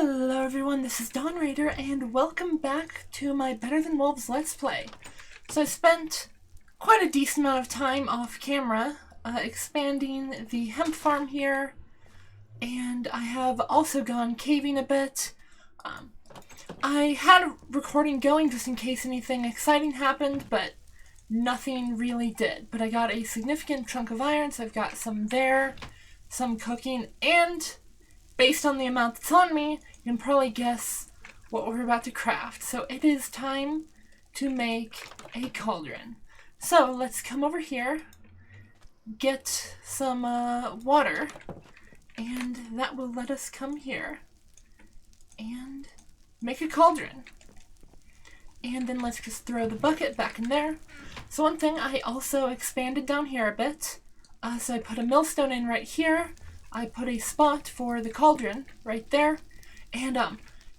Hello everyone, this is Dawn Raider, and welcome back to my Better Than Wolves Let's Play. So I spent quite a decent amount of time off camera expanding the hemp farm here, and I have also gone caving a bit. I had a recording going just in case anything exciting happened, but nothing really did. But I got a significant chunk of iron, so I've got some there, some cooking, and based on the amount that's on me, you can probably guess what we're about to craft. So it is time to make a cauldron. So let's come over here, get some water, and that will let us come here and make a cauldron. And then let's just throw the bucket back in there. So one thing, I also expanded down here a bit. So I put a millstone in right here. I put a spot for the cauldron right there. And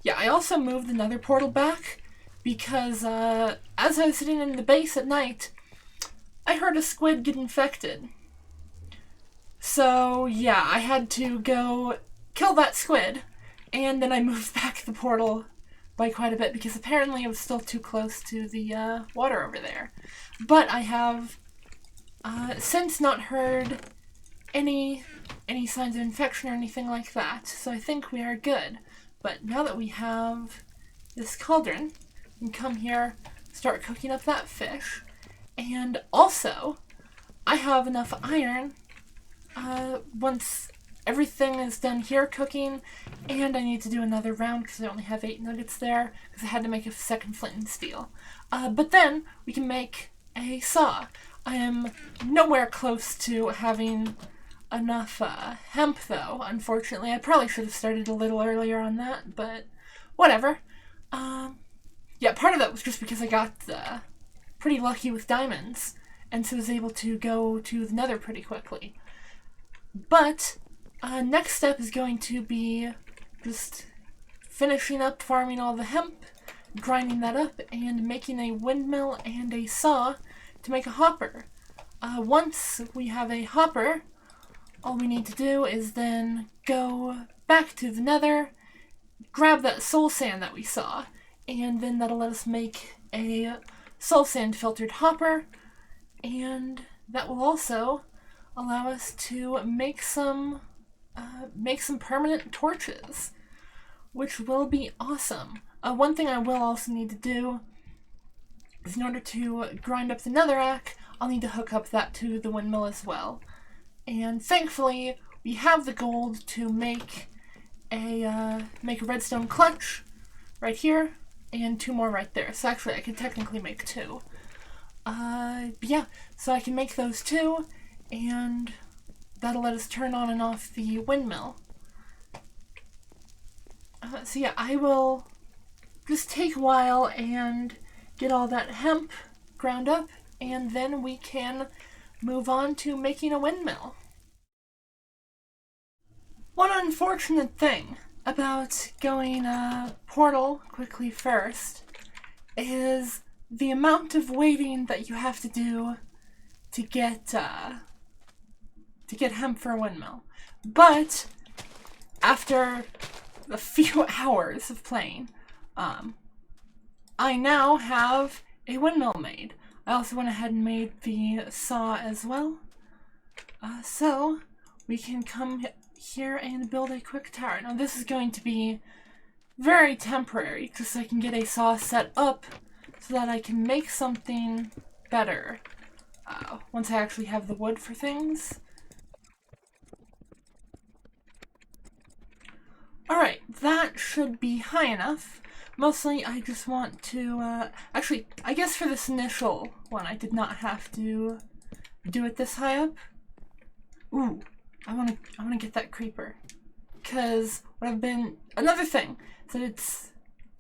yeah, I also moved the nether portal back because as I was sitting in the base at night, I heard a squid get infected. So yeah, I had to go kill that squid, and then I moved back the portal by quite a bit because apparently it was still too close to the water over there. But I have since not heard any signs of infection or anything like that, so I think we are good. But now that we have this cauldron, we can come here, start cooking up that fish, and also I have enough iron once everything is done here cooking, and I need to do another round because I only have 8 nuggets there because I had to make a second flint and steel. But then we can make a saw. I am nowhere close to having enough hemp though, unfortunately. I probably should have started a little earlier on that, but whatever. Yeah, part of that was just because I got pretty lucky with diamonds, and so was able to go to the nether pretty quickly. But next step is going to be just finishing up farming all the hemp, grinding that up, and making a windmill and a saw to make a hopper. Once we have a hopper, all we need to do is then go back to the nether, grab that soul sand that we saw, and then that'll let us make a soul sand filtered hopper, and that will also allow us to make some permanent torches, which will be awesome. One thing I will also need to do is, in order to grind up the netherrack, I'll need to hook up that to the windmill as well. And thankfully, we have the gold to make a redstone clutch right here, and 2 more right there. So actually, I could technically make 2. But yeah, so I can make those 2, and that'll let us turn on and off the windmill. So yeah, I will just take a while and get all that hemp ground up, and then we can move on to making a windmill. One unfortunate thing about going portal quickly first is the amount of waiting that you have to do to get hemp for a windmill. But after a few hours of playing, I now have a windmill made. I also went ahead and made the saw as well. So we can come here and build a quick tower. Now this is going to be very temporary, just so I can get a saw set up so that I can make something better once I actually have the wood for things. Alright, that should be high enough. Mostly, I just want to, actually, I guess for this initial one, I did not have to do it this high up. Ooh, I wanna get that creeper. Because another thing, is that it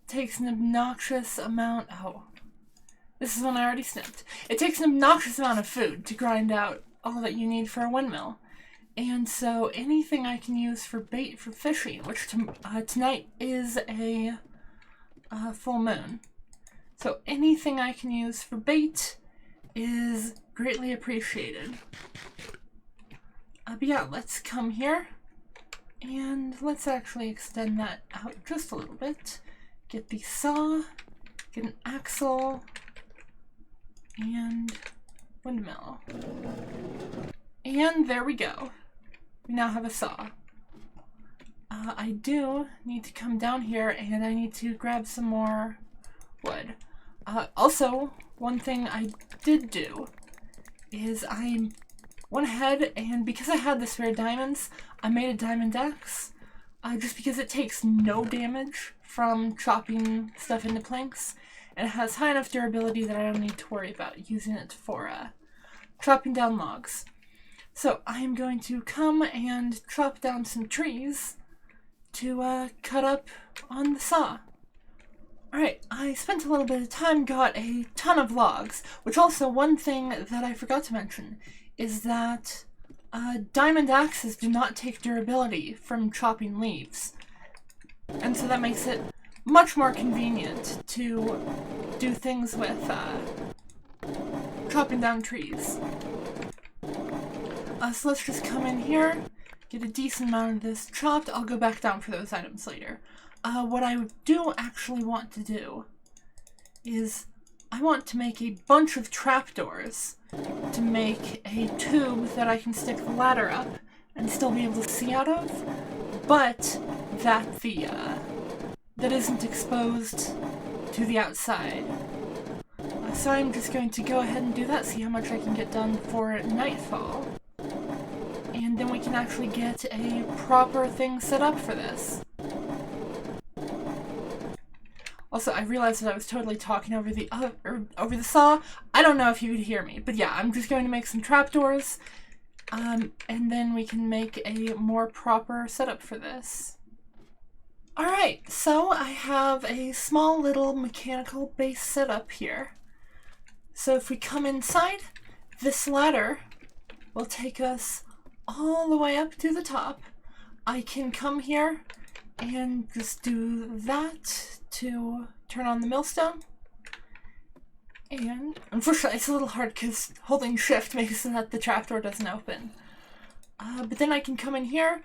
takes an obnoxious amount, this is one I already snipped. It takes an obnoxious amount of food to grind out all that you need for a windmill. And so anything I can use for bait for fishing, which tonight is a full moon. So anything I can use for bait is greatly appreciated. But yeah, let's come here And let's actually extend that out just a little bit. Get the saw, get an axle, and windmill. And there we go. We now have a saw. I do need to come down here and I need to grab some more wood. Also, one thing I did do is I went ahead and because I had the spare diamonds, I made a diamond axe. Just because it takes no damage from chopping stuff into planks, and it has high enough durability that I don't need to worry about using it for chopping down logs. So I'm going to come and chop down some trees to cut up on the saw. Alright, I spent a little bit of time, got a ton of logs, which also one thing that I forgot to mention is that diamond axes do not take durability from chopping leaves. And so that makes it much more convenient to do things with chopping down trees. So let's just come in here, get a decent amount of this chopped. I'll go back down for those items later. What I do actually want to do is I want to make a bunch of trapdoors to make a tube that I can stick the ladder up and still be able to see out of, but that that isn't exposed to the outside. So I'm just going to go ahead and do that, see how much I can get done before nightfall. And then we can actually get a proper thing set up for this. Also, I realized that I was totally talking over the saw. I don't know if you could hear me, but yeah, I'm just going to make some trapdoors, and then we can make a more proper setup for this. Alright, so I have a small little mechanical base set up here. So if we come inside, this ladder will take us all the way up to the top. I can come here and just do that to turn on the millstone. And unfortunately it's a little hard because holding shift makes it that the trapdoor doesn't open. But then I can come in here.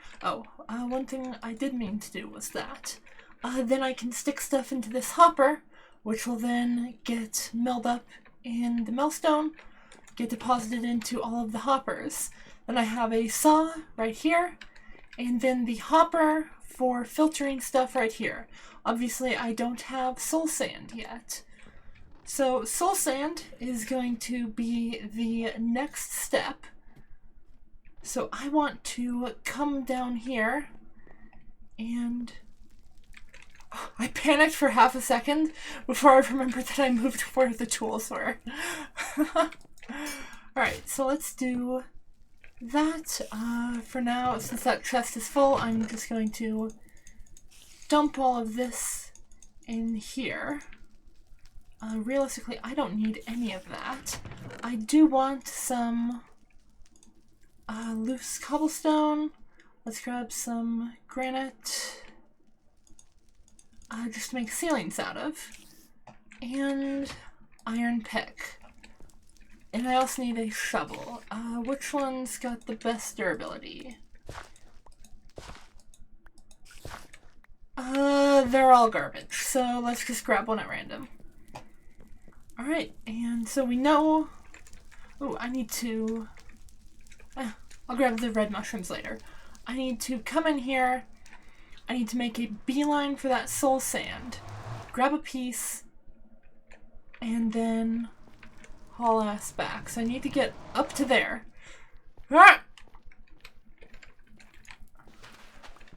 One thing I did mean to do was that. Then I can stick stuff into this hopper, which will then get milled up in the millstone, get deposited into all of the hoppers. Then I have a saw right here, and then the hopper for filtering stuff right here. Obviously, I don't have soul sand yet. So soul sand is going to be the next step. So I want to come down here and I panicked for half a second before I remembered that I moved where the tools were. Alright, so let's do that. For now, since that chest is full, I'm just going to dump all of this in here. Realistically, I don't need any of that. I do want some loose cobblestone. Let's grab some granite just to make ceilings out of. And iron pick. And I also need a shovel. Which one's got the best durability? They're all garbage, so let's just grab one at random. Alright, and so we know... Ooh, I need to... I'll grab the red mushrooms later. I need to come in here. I need to make a beeline for that soul sand. Grab a piece. And then haul ass back. So I need to get up to there. Ah!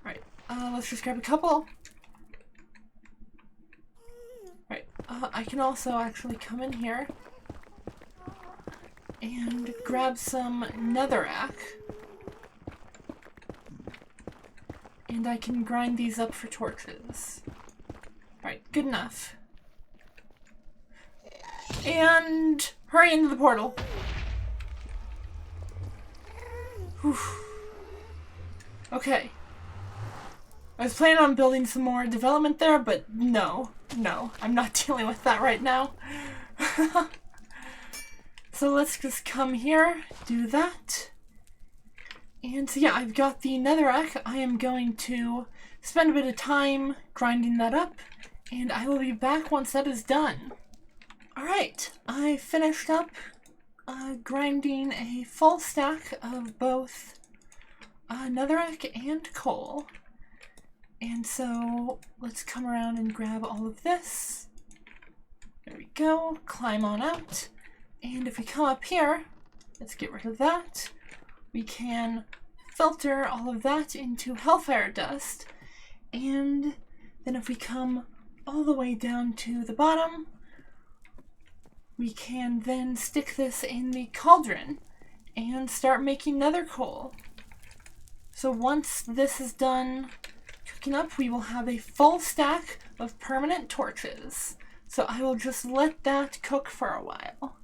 Alright, let's just grab a couple. Right, I can also actually come in here and grab some netherrack. And I can grind these up for torches. Alright, good enough. And hurry into the portal. Whew. Okay. I was planning on building some more development there, but no, I'm not dealing with that right now. So let's just come here, do that. And so yeah, I've got the netherrack. I am going to spend a bit of time grinding that up, and I will be back once that is done. Alright, I finished up grinding a full stack of both netherrack and coal. And so let's come around and grab all of this. There we go, climb on out. And if we come up here, let's get rid of that. We can filter all of that into hellfire dust. And then if we come all the way down to the bottom, we can then stick this in the cauldron and start making nether coal. So once this is done cooking up, we will have a full stack of permanent torches. So I will just let that cook for a while.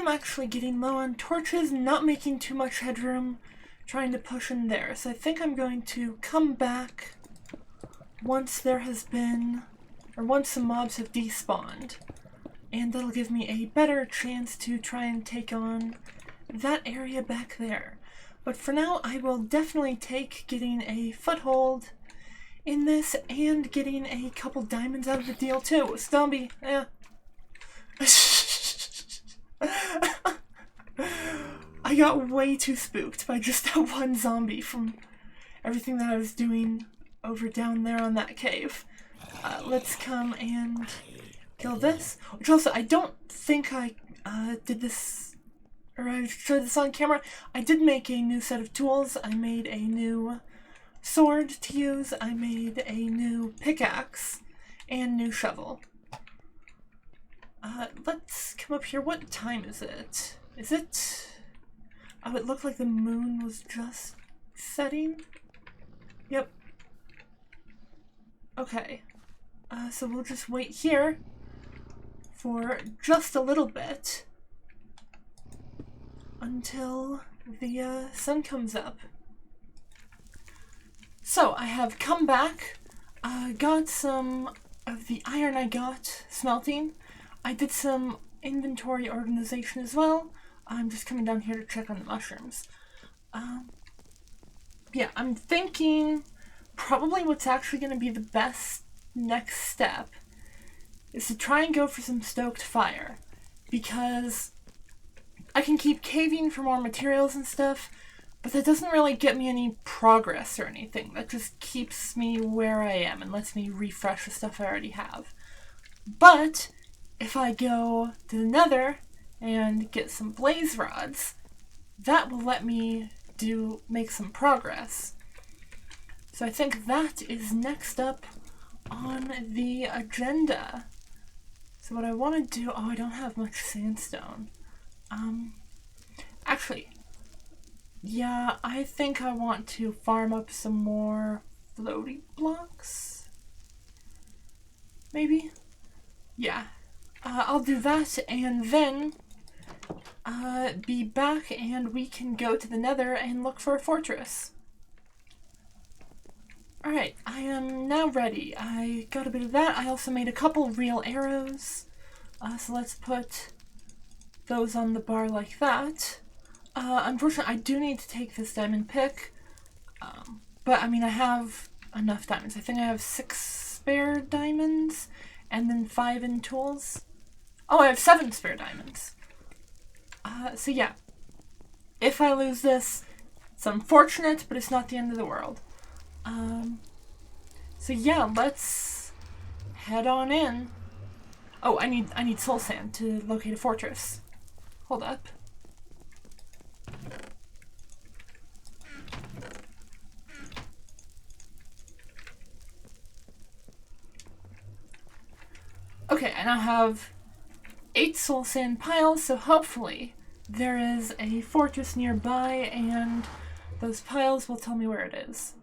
Actually getting low on torches, not making too much headroom, trying to push in there. So I think I'm going to come back once there has been, or once some mobs have despawned. And that'll give me a better chance to try and take on that area back there. But for now, I will definitely take getting a foothold in this and getting a couple diamonds out of the deal too. Zombie, eh. I got way too spooked by just that one zombie from everything that I was doing over down there on that cave. Let's come and kill this. Which also, I don't think I did this, or I showed this on camera. I did make a new set of tools. I made a new sword to use. I made a new pickaxe and new shovel. Let's come up here. What time is it? Is it... Oh, it looked like the moon was just setting. Yep. Okay. So we'll just wait here for just a little bit until the sun comes up. So I have come back, got some of the iron I got smelting. I did some inventory organization as well. I'm just coming down here to check on the mushrooms. Yeah, I'm thinking probably what's actually going to be the best next step is to try and go for some stoked fire, because I can keep caving for more materials and stuff, but that doesn't really get me any progress or anything. That just keeps me where I am and lets me refresh the stuff I already have. But if I go to the nether and get some blaze rods, that will let me make some progress. So I think that is next up on the agenda. So what I want to do, oh, I don't have much sandstone. Actually, yeah, I think I want to farm up some more floaty blocks. Maybe? Yeah. I'll do that and then be back and we can go to the nether and look for a fortress. Alright, I am now ready. I got a bit of that. I also made a couple real arrows. So let's put those on the bar like that. Unfortunately, I do need to take this diamond pick, but I mean, I have enough diamonds. I think I have 6 spare diamonds, and then 5 in tools. Oh, I have 7 spare diamonds. So yeah, if I lose this, it's unfortunate, but it's not the end of the world. So yeah, let's head on in. Oh, I need soul sand to locate a fortress. Hold up. Okay, I now have 8 soul sand piles, so hopefully there is a fortress nearby and those piles will tell me where it is.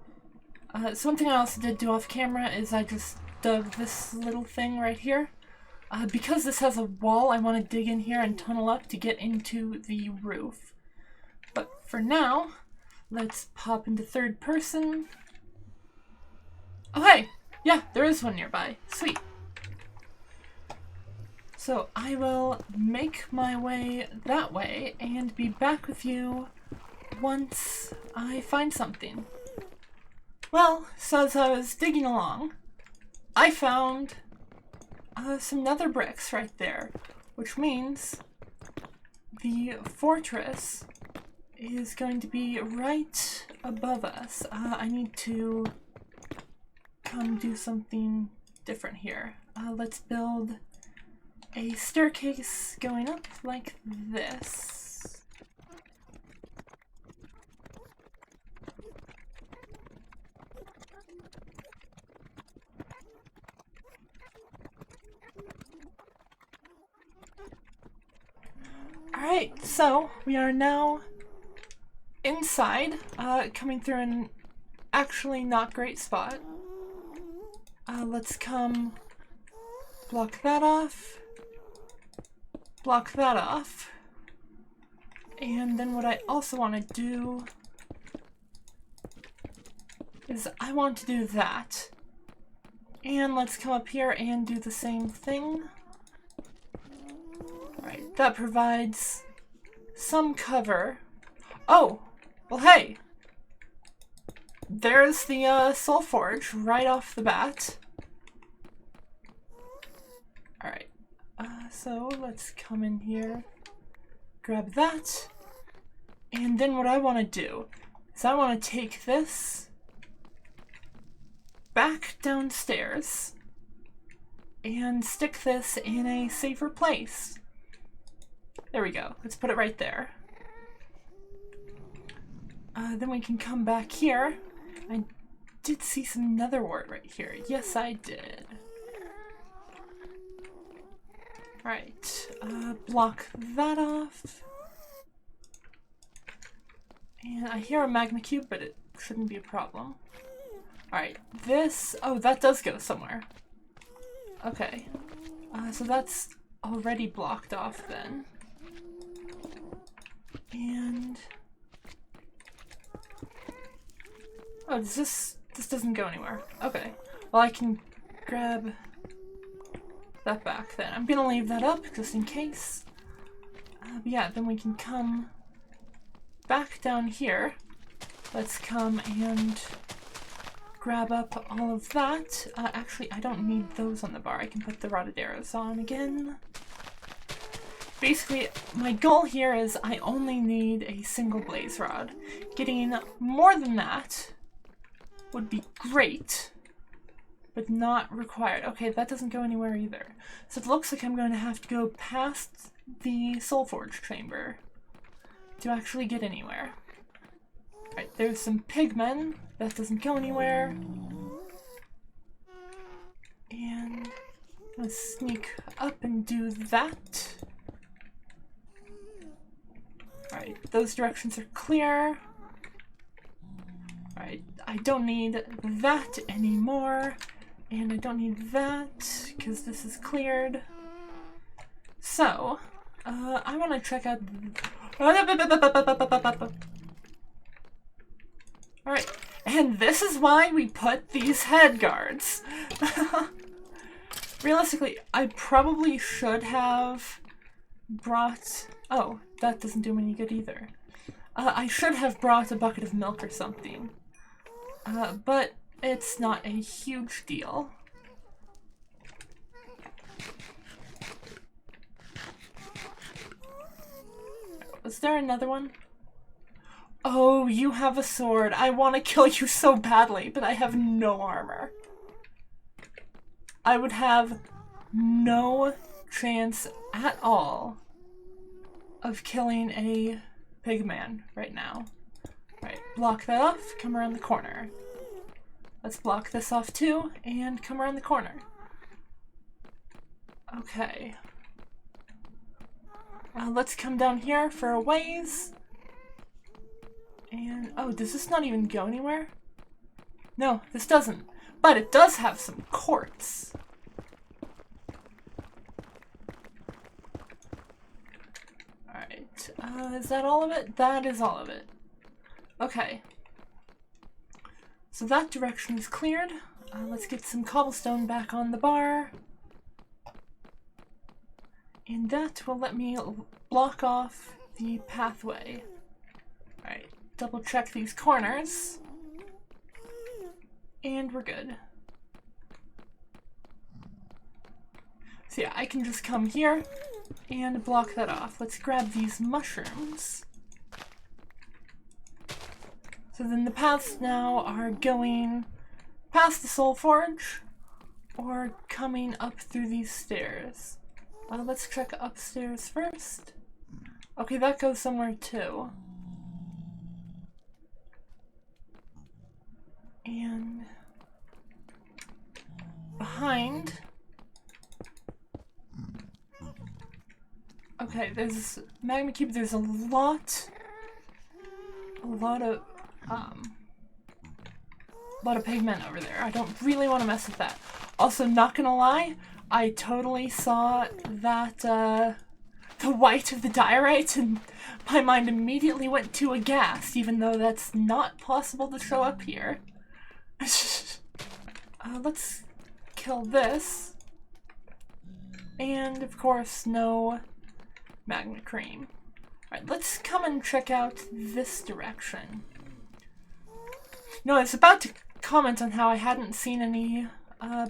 So one thing I also did do off camera is I just dug this little thing right here. Because this has a wall, I want to dig in here and tunnel up to get into the roof. But for now, let's pop into third person. Oh hey! Yeah, there is one nearby. Sweet. So I will make my way that way and be back with you once I find something. Well, so as I was digging along, I found some nether bricks right there, which means the fortress is going to be right above us. I need to come do something different here. Let's build a staircase going up like this. Alright, so we are now inside, coming through an actually not great spot. Let's come block that off. Block that off. And then what I also want to do is I want to do that. And let's come up here and do the same thing. Alright, that provides some cover. Oh! Well, hey! There's the soul forge right off the bat. Alright. So let's come in here, grab that, and then what I want to do is I want to take this back downstairs and stick this in a safer place. There we go. Let's put it right there. Then we can come back here. I did see some nether wart right here. Yes, I did. Right, block that off. And I hear a magma cube, but it shouldn't be a problem. Alright, this... Oh, that does go somewhere. Okay. So that's already blocked off then. And... Oh, this doesn't go anywhere. Okay. Well, I can grab that back then. I'm gonna leave that up just in case. But yeah, then we can come back down here. Let's come and grab up all of that. Actually, I don't need those on the bar. I can put the rotted arrows on again. Basically, my goal here is I only need a single blaze rod. Getting more than that would be great, but not required. Okay, that doesn't go anywhere either. So it looks like I'm going to have to go past the soul forge chamber to actually get anywhere. Alright, there's some pigmen. That doesn't go anywhere. And let's sneak up and do that. Alright, those directions are clear. Alright, I don't need that anymore. And I don't need that, because this is cleared. So, I want to check out... Alright, and this is why we put these head guards. Realistically, I probably should have brought... Oh, that doesn't do me any good either. I should have brought a bucket of milk or something. But it's not a huge deal. Was there another one? Oh, you have a sword. I want to kill you so badly, but I have no armor. I would have no chance at all of killing a pigman right now. Right, block that off, come around the corner. Let's block this off too, and come around the corner. Okay. Let's come down here for a ways. And, oh, does this not even go anywhere? No, this doesn't. But it does have some quartz. Alright, is that all of it? That is all of it. Okay. So that direction is cleared. Let's get some cobblestone back on the bar. And that will let me block off the pathway. Alright, double check these corners. And we're good. So yeah, I can just come here and block that off. Let's grab these mushrooms. So then the paths now are going past the Soul Forge or coming up through these stairs. Let's check upstairs first. Okay, that goes somewhere too. And behind. Okay, there's magma cube. There's a lot of pigmen over there. I don't really want to mess with that. Also, not gonna lie, I totally saw that the white of the diorite, and my mind immediately went to aghast, even though that's not possible to show up here. Let's kill this. And, of course, no magma cream. Alright, let's come and check out this direction. No, I was about to comment on how I hadn't seen any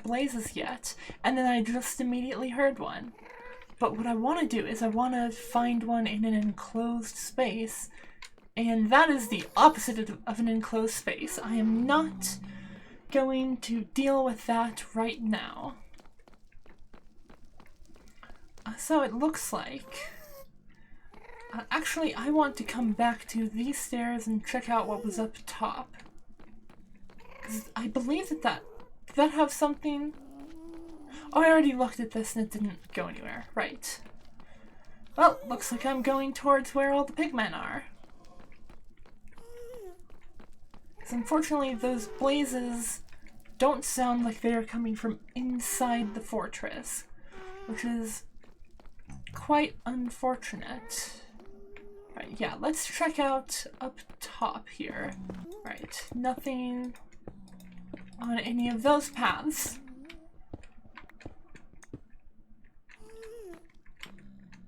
blazes yet, and then I just immediately heard one. But what I want to do is I want to find one in an enclosed space, and that is the opposite of an enclosed space. I am not going to deal with that right now. So it looks like... actually, I want to come back to these stairs and check out what was up top. 'Cause I believe did that have something? Oh, I already looked at this and it didn't go anywhere. Right. Well, looks like I'm going towards where all the pigmen are. Because unfortunately, those blazes don't sound like they are coming from inside the fortress, which is quite unfortunate. Right, yeah, let's check out up top here. Right, nothing on any of those paths.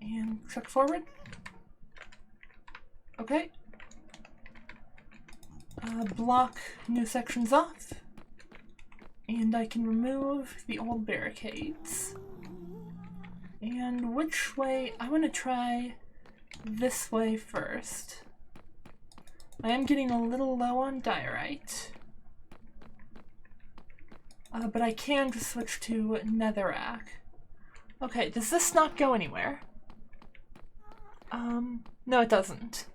And check forward. Okay. Block new sections off. And I can remove the old barricades. And which way? I want to try this way first. I am getting a little low on diorite. But I can just switch to netherrack. Okay, does this not go anywhere? No it doesn't.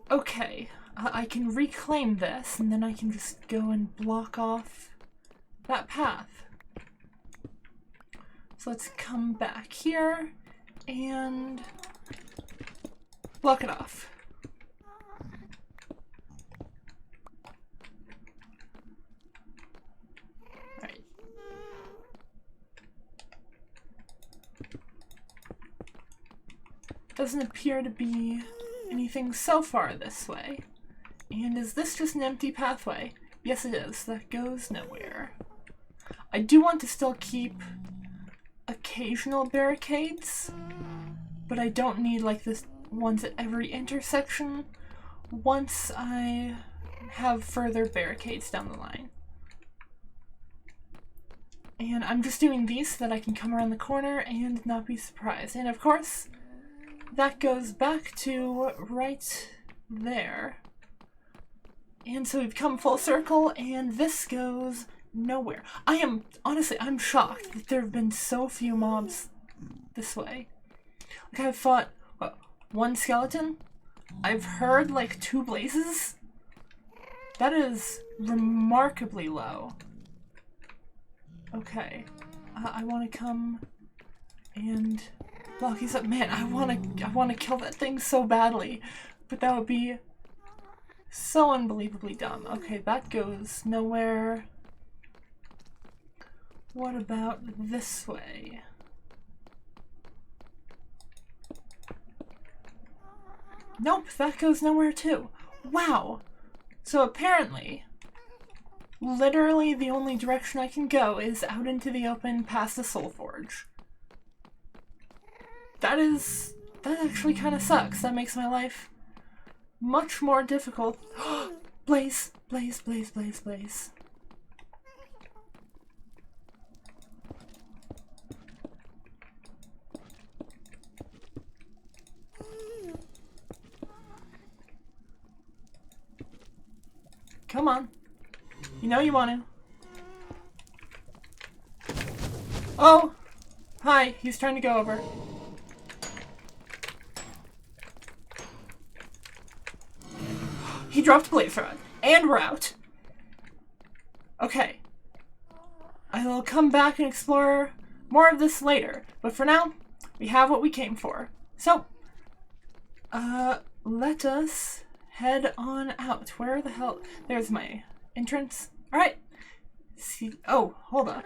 Okay, I can reclaim this, and then I can just go and block off that path. So let's come back here and block it off. Right. Doesn't appear to be anything so far this way. And is this just an empty pathway? Yes it is. That goes nowhere. I do want to still keep occasional barricades, but I don't need like this ones at every intersection once I have further barricades down the line. And I'm just doing these so that I can come around the corner and not be surprised. And of course, that goes back to right there. And so we've come full circle, and this goes nowhere. Honestly, I'm shocked that there have been so few mobs this way. Like, I've fought, what, one skeleton? I've heard, like, 2 blazes? That is remarkably low. Okay. I want to come and block these up. Man, I want to kill that thing so badly, but that would be so unbelievably dumb. Okay, that goes nowhere. What about this way? Nope, that goes nowhere too. Wow. So apparently, literally the only direction I can go is out into the open past the Soul Forge. That actually kind of sucks. That makes my life much more difficult. Blaze, blaze, blaze, blaze, blaze. Come on. You know you want to. Oh! Hi, he's trying to go over. He dropped a blaze rod. And we're out. Okay. I will come back and explore more of this later. But for now, we have what we came for. So, let us head on out. Where the hell? There's my entrance. Alright. See. Oh, hold up.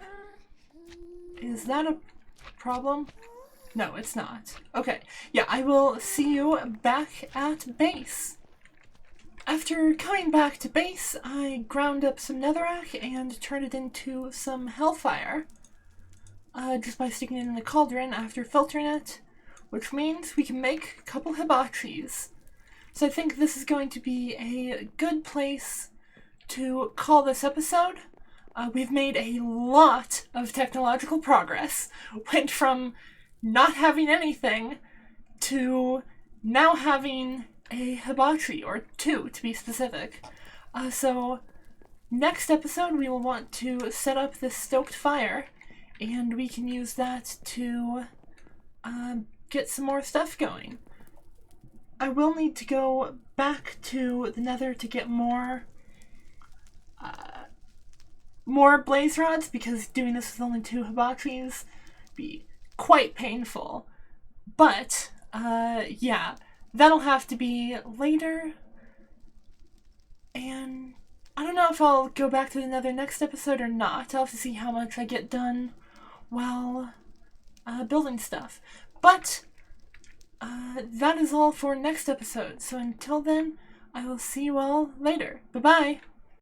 Is that a problem? No, it's not. Okay. Yeah, I will see you back at base. After coming back to base, I ground up some netherrack and turned it into some hellfire. Just by sticking it in the cauldron after filtering it, which means we can make a couple hibachis. So I think this is going to be a good place to call this episode. We've made a lot of technological progress. Went from not having anything to now having a hibachi, or 2 to be specific. So next episode we will want to set up this stoked fire, and we can use that to get some more stuff going. I will need to go back to the nether to get more blaze rods, because doing this with only 2 hibachis be quite painful. But, yeah, that'll have to be later. And I don't know if I'll go back to the nether next episode or not. I'll have to see how much I get done while building stuff. But that is all for next episode. So until then, I will see you all later. Bye-bye!